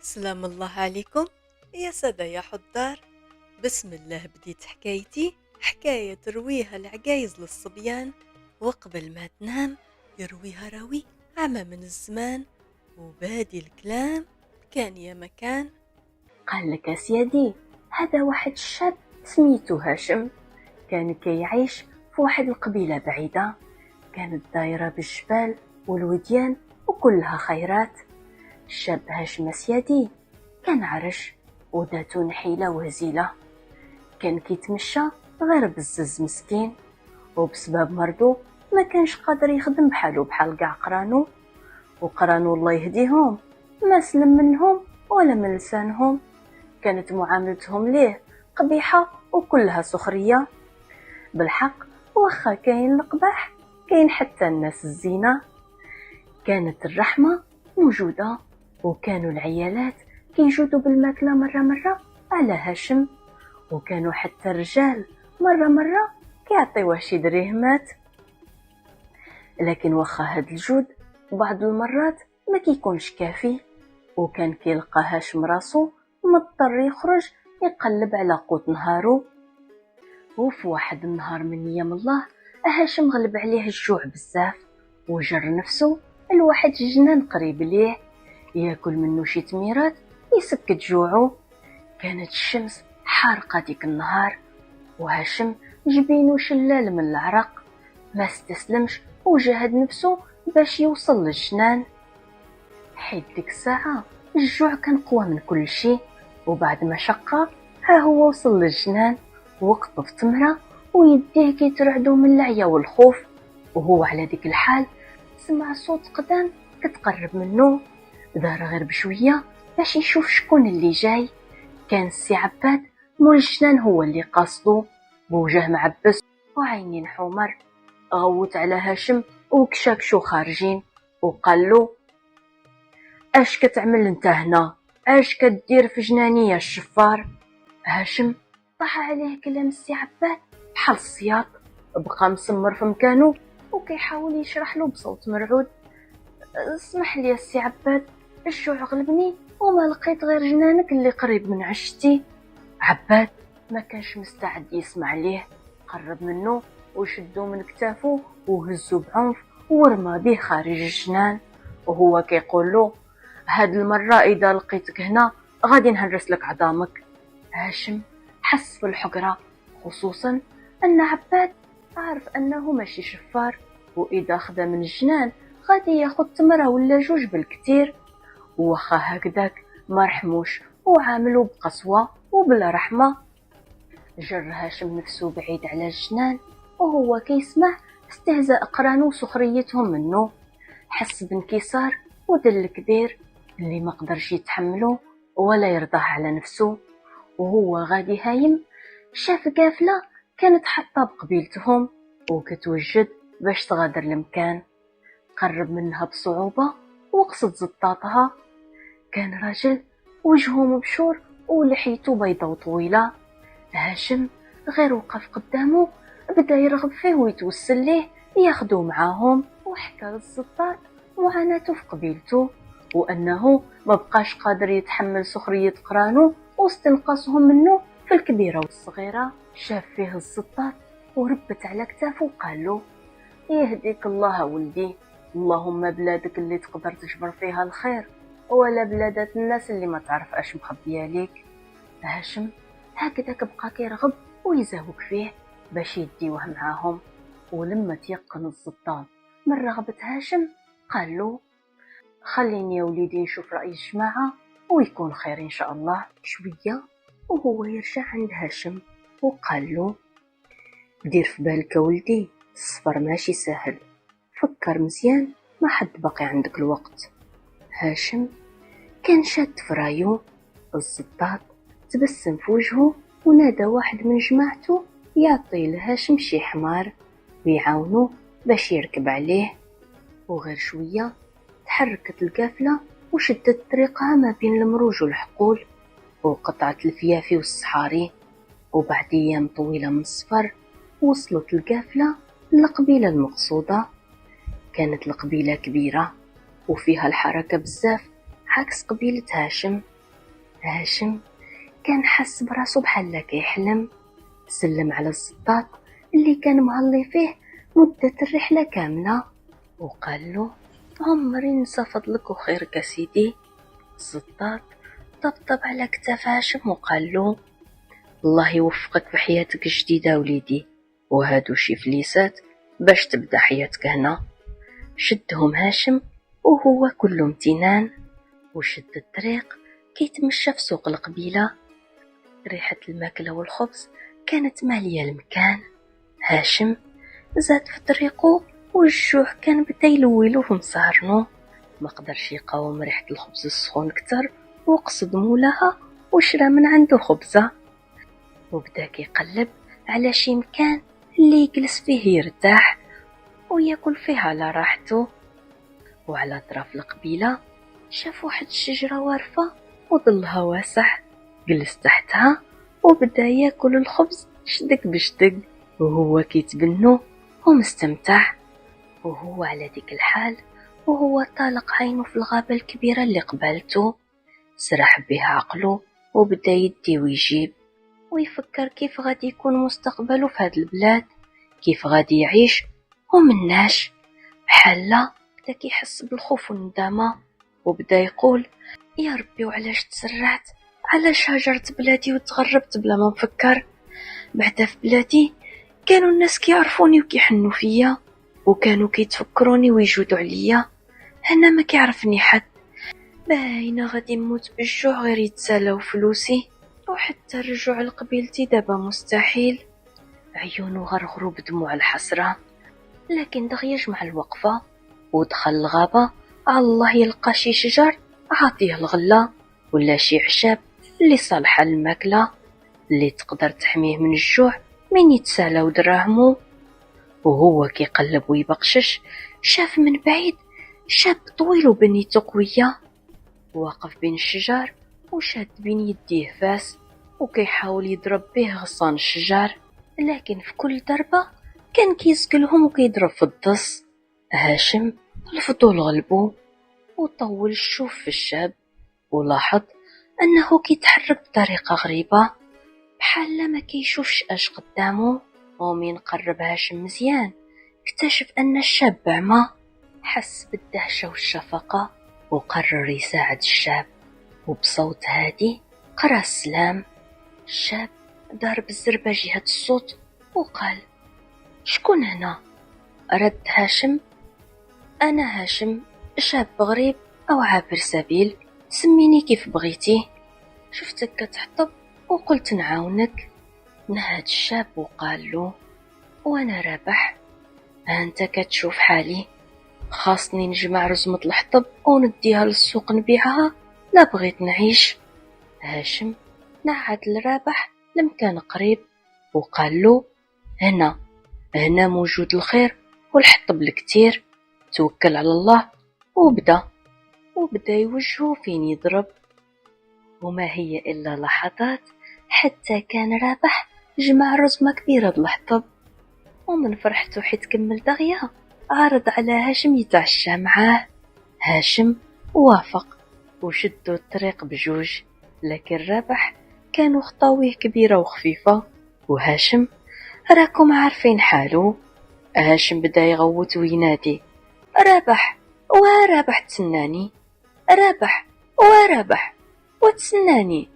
سلام الله عليكم يا سادة يا حضار. بسم الله بديت حكايتي، حكاية ترويها العجايز للصبيان، وقبل ما تنام يرويها راوي عمى من الزمان. وبادي الكلام كان يا مكان. قال لك يا سيدي، هذا واحد الشاب سميتو هاشم، كان كيعيش في واحد القبيلة بعيدة، كانت دايرة بالجبال والوديان وكلها خيرات. الشاب هاشم سيدي كان عرش وداتو نحيلة وهزيلة، كان كيتمشى غير بالزز مسكين، وبسبب مرضو ما كانش قادر يخدم بحالو بحال قاع قرانو، وقرانو الله يهديهم ما سلم منهم ولا من لسانهم، كانت معاملتهم ليه قبيحة وكلها سخرية. بالحق وخا كاين القباح كاين حتى الناس الزينة. كانت الرحمة موجودة، وكانوا العيالات كيجودوا بالماكلة مرة على هاشم، وكانوا حتى الرجال مرة كيعطيوه شي دريهمات. لكن وخا هاد الجود بعض المرات ما كيكونش كافي، وكان كيلقى هاشم راسو مضطر يخرج يقلب على قوت نهارو. وفي واحد النهار من ايام الله هاشم غلب عليه الجوع بزاف، وجر نفسه لواحد الجنان قريب ليه ياكل منه شي تميرات يسكت جوعه. كانت الشمس حارقة ديك النهار، وهاشم جبينو شلال من العرق، ما استسلمش وجهد نفسه باش يوصل للجنان. حيت ديك الساعة الجوع كان قوى من كل شيء، وبعد مشقة ها هو وصل للجنان، وقطف تمرة ويديه كيترعدو من العيا والخوف. وهو على ديك الحال سمع صوت قدام كتقرب منه، دار غير بشوية باش يشوف شكون اللي جاي. كان السي عباد مول الجنان هو اللي قاصدو، بوجه معبس وعينين حمر. غوت على هاشم وكشاك شو خارجين، وقال له: اش كتعمل انت هنا؟ اش كدير في جنانية الشفار؟ هاشم طاح عليه كلام السي عباد بحال الصياط، بقى مسمر في مكانه وكيحاول يشرح له بصوت مرعود: اسمح لي السي عباد، الجوع غلبني وما لقيت غير جنانك اللي قريب من عشتي. عباد ما كانش مستعد يسمع ليه، قرب منه وشدو من كتافه وهزو بعنف ورمى به خارج الجنان، وهو كيقول له: هاد المرة إذا لقيتك هنا غادي نهرس لك عظامك. هاشم حس في الحقرة، خصوصا أن عباد عارف أنه ماشي شفار، وإذا خدا من الجنان غادي ياخد تمرة ولا جوج بالكتير. وخا هكذاك ما رحموش وعاملو بقسوة وبلا رحمة. جر هاشم نفسه بعيد على الجنان، وهو كيسمع استهزاء قرانو وسخريتهم منه، حس بانكسار ودل كبير اللي ما قدرش يتحمله ولا يرضاه على نفسه. وهو غادي هايم شاف قافلة كانت حاطة بقبيلتهم وكتوجد باش تغادر المكان. قرب منها بصعوبة وقصد زطاطها، كان راجل وجهه مبشور ولحيته بيضة وطويلة. هاشم غير وقف قدامه بدا يرغب فيه ويتوسل ليه ياخدو معاهم، وحكى للزطاط معاناته في قبيلته، وأنه ما بقاش قادر يتحمل سخرية قرانه واستنقاصهم منه في الكبيرة والصغيرة. شاف فيه الزطاط وربت على كتافه وقال له: يهديك الله ولدي، اللهم بلادك اللي تقدر تجبر فيها الخير، ولا بلادات الناس اللي ما تعرف اش مخبيه ليك. هاشم هكذا بقى كيرغب ويزهوك فيه باش يديوه معاهم، ولما تيقن الزطان من رغبة هاشم قال له: خليني يا وليدي نشوف رأي الجماعة ويكون خير إن شاء الله. شوية وهو يرجع عند هاشم وقال له: دير في بالك ولدي، السفر ماشي سهل، فكر مزيان، ما حد باقي عندك الوقت. هاشم كان شاد في رايو. الزباط تبسم في وجهه ونادى واحد من جماعته يعطي لهاشم شي حمار ويعاونوه باش يركب عليه. وغير شوية تحركت القافلة وشدت طريقها ما بين المروج والحقول وقطعت الفيافي والصحاري. وبعد أيام طويلة من السفر وصلت القافلة للقبيلة المقصودة. كانت القبيلة كبيرة وفيها الحركة بزاف عكس قبيلة هاشم هاشم كان حس براسو بحال كيحلم. سلم على الزطاط اللي كان مهلي فيه مدة الرحلة كاملة وقال له: عمري نسى فضلك وخيرك سيدي. الزطاط طبطب على كتاف هاشم وقال له: الله يوفقك في حياتك الجديدة وليدي، وهادو شي فليسات باش تبدا حياتك هنا. شدهم هاشم وهو كله امتنان وشد الطريق كيتمشى في سوق القبيلة. ريحة الماكلة والخبز كانت مالية المكان. هاشم زاد في طريقه والجوع كان بدا يلويلو في مصارنو، ما قدرش يقاوم ريحة الخبز السخون كتر وقصد مولاها وشرى من عنده خبزة، وبدا كيقلب على شي مكان اللي يجلس فيه يرتاح وياكل فيه على راحته. وعلى طرف القبيلة شاف واحد الشجرة وارفة وظلها واسع، جلس تحتها وبدا ياكل الخبز شدق بشدق وهو كيتبنو ومستمتع. وهو على ديك الحال وهو طالق عينه في الغابة الكبيرة اللي قبالته، سرح بها عقله وبدا يدي ويجيب ويفكر كيف غادي يكون مستقبله في هاد البلاد، كيف غادي يعيش ومناش. بحالا بدا كيحس بالخوف والندامة وبدا يقول: يا ربي وعلاش تسرعت، علاش هاجرت بلادي وتغربت بلا ما نفكر. بعدا في بلادي كانوا الناس كيعرفوني وكيحنوا فيا وكانوا كيتفكروني ويجودوا عليا، هنا ما كيعرفني حد، باينه غادي نموت بالجوع غير يتسالاو فلوسي، وحتى الرجوع لقبيلتي دابا مستحيل. عيونه غرغروا بدموع الحسرة، لكن دغيا جمع الوقفة ودخل الغابة على الله يلقى شي شجر عاطيه الغلة ولا شي عشاب اللي صالحة للماكلة اللي تقدر تحميه من الجوع من يتسالاو دراهمو. وهو كيقلب ويبقشش شاف من بعيد شاب طويل وبنيته قوية واقف بين الشجر وشاد بين يديه فاس وكيحاول يضرب به غصان الشجر، لكن في كل ضربة كان كيسقلهم وكيضرب في الضص. هاشم الفضول غلبو وطول الشوف في الشاب ولاحظ أنه كيتحرك بطريقة غريبة بحال ما كيشوفش اش قدامه. ومن قرب هاشم مزيان اكتشف أن الشاب أعمى، حس بالدهشة والشفقة وقرر يساعد الشاب وبصوت هادي قرأ السلام. الشاب دار بالزربة جهة الصوت وقال: شكون هنا؟ رد هاشم: أنا هاشم، شاب غريب أو عابر سبيل، سميني كيف بغيتي. شفتك كتحطب وقلت نعاونك. نهاد الشاب وقال له: وانا رابح، انت كتشوف حالي، خاصني نجمع رزمة الحطب ونديها للسوق نبيعها، لا بغيت نعيش. هاشم نعد لرابح لمكان قريب وقال له: هنا موجود الخير والحطب الكتير، توكل على الله. وبدا يوجهه فين يضرب. وما هي إلا لحظات حتى كان رابح جمع رزمة كبيرة بالحطب، ومن فرحته حيت كمل دغيا عرض على هاشم يتعشى معاه. هاشم وافق وشدوا الطريق بجوج، لكن رابح كانوا خطاويه كبيرة وخفيفة وهاشم راكم عارفين حالو. هاشم بدا يغوت وينادي: رابح ورابح تسناني، رابح ورابح وتسناني،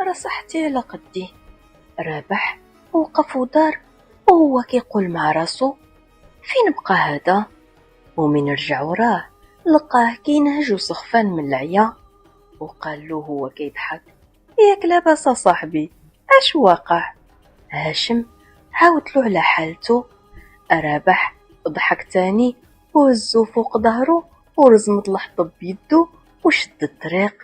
رصحتي على قدي. رابح وقف ودار وهو كيقول مع راسو: فين بقى هذا؟ ومن رجع وراه لقاه كينهج وسخفان من العيا وقال له هو كيضحك: ياك لاباس صاحبي، اش واقع؟ هاشم عاودلو على حالته. رابح ضحك تاني وهزو فوق ظهره ورزمت الحطب بيدو وشد الطريق.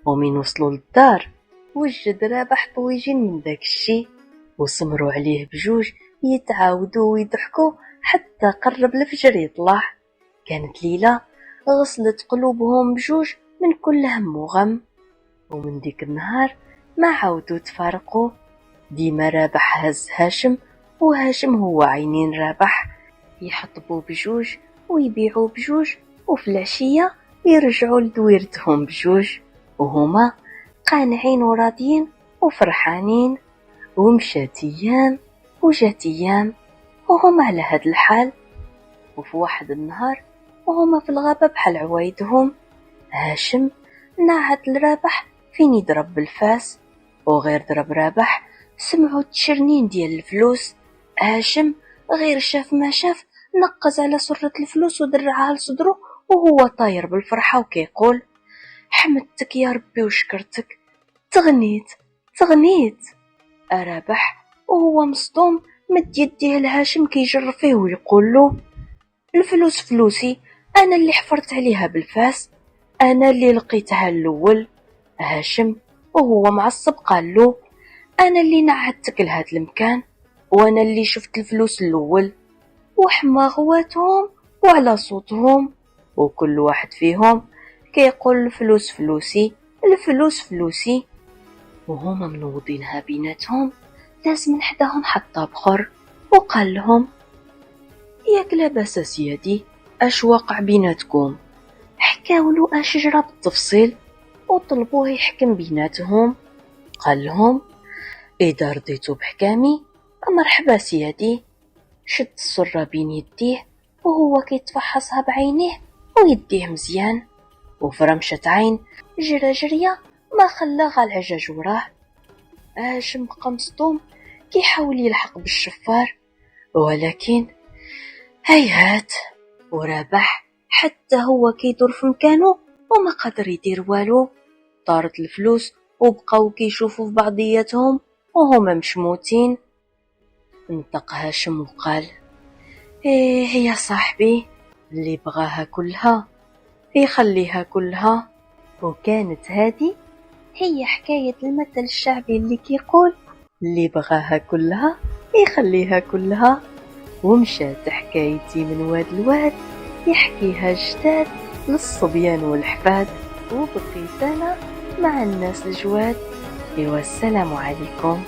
ومن وصلوا للدار وجد رابح طويجين من داك الشي وسمروا عليه بجوج يتعاودوا ويضحكوا حتى قرب الفجر يطلع. كانت ليلة غسلت قلوبهم بجوج من كل هم وغم، ومن ديك النهار ما عاودوا تفارقوا. ديما رابح هز هاشم وهاشم هو عينين رابح، يحطبوا بجوج ويبيعوا بجوج، وفي العشية يرجعوا لدويرتهم بجوج وهما قانعين وراضيين وفرحانين. ومشات ايام وجات ايام وهما على هاد الحال. وفي واحد النهار وهما في الغابة بحال عوايدهم، هاشم نعت لرابح فين يضرب بالفاس، وغير ضرب رابح سمعوا التشرنين ديال الفلوس. هاشم غير شاف ما شاف نقز على سرة الفلوس ودرعها لصدره وهو طاير بالفرحة وكيقول: حمدتك يا ربي وشكرتك، تغنيت تغنيت. رابح وهو مصدوم مد يديه لهاشم كيجر فيه ويقول له: الفلوس فلوسي، انا اللي حفرت عليها بالفاس، انا اللي لقيتها الاول. هاشم وهو معصب قال له: انا اللي نعدتك لهاد المكان، وانا اللي شفت الفلوس الاول. وحما غواتهم وعلى صوتهم، وكل واحد فيهم كيقول: الفلوس فلوسي، الفلوس فلوسي. وهما منوضينها بيناتهم، لازم حداهم حتى بخر وقال لهم: ياك لاباس سيادي، اش واقع بيناتكم؟ حكاولو اش جرى بالتفصيل وطلبوه يحكم بيناتهم. قال لهم: اذا رضيتو بحكامي مرحبا سيادي. شد السرة بين يديه وهو كيتفحصها بعينيه ويديه مزيان، وفرمشة عين جرى جرية ما خلاها العجاج وراه. هاشم بقى مصدوم كيحاول يلحق بالشفار، ولكن هيهات. ورابح حتى هو كيدور في مكانه وما قدر يدير والو. طارت الفلوس وبقاو كيشوفوا في بعضياتهم وهما مشموتين. انطق هاشم وقال: ايه يا صاحبي، اللي بغاها كلها يخليها كلها. وكانت هذه هي حكاية المثل الشعبي اللي كيقول: اللي بغاها كلها يخليها كلها. ومشات حكايتي من واد الواد يحكيها الجداد للصبيان والحفاد، وبقيت أنا مع الناس الجواد. والسلام عليكم.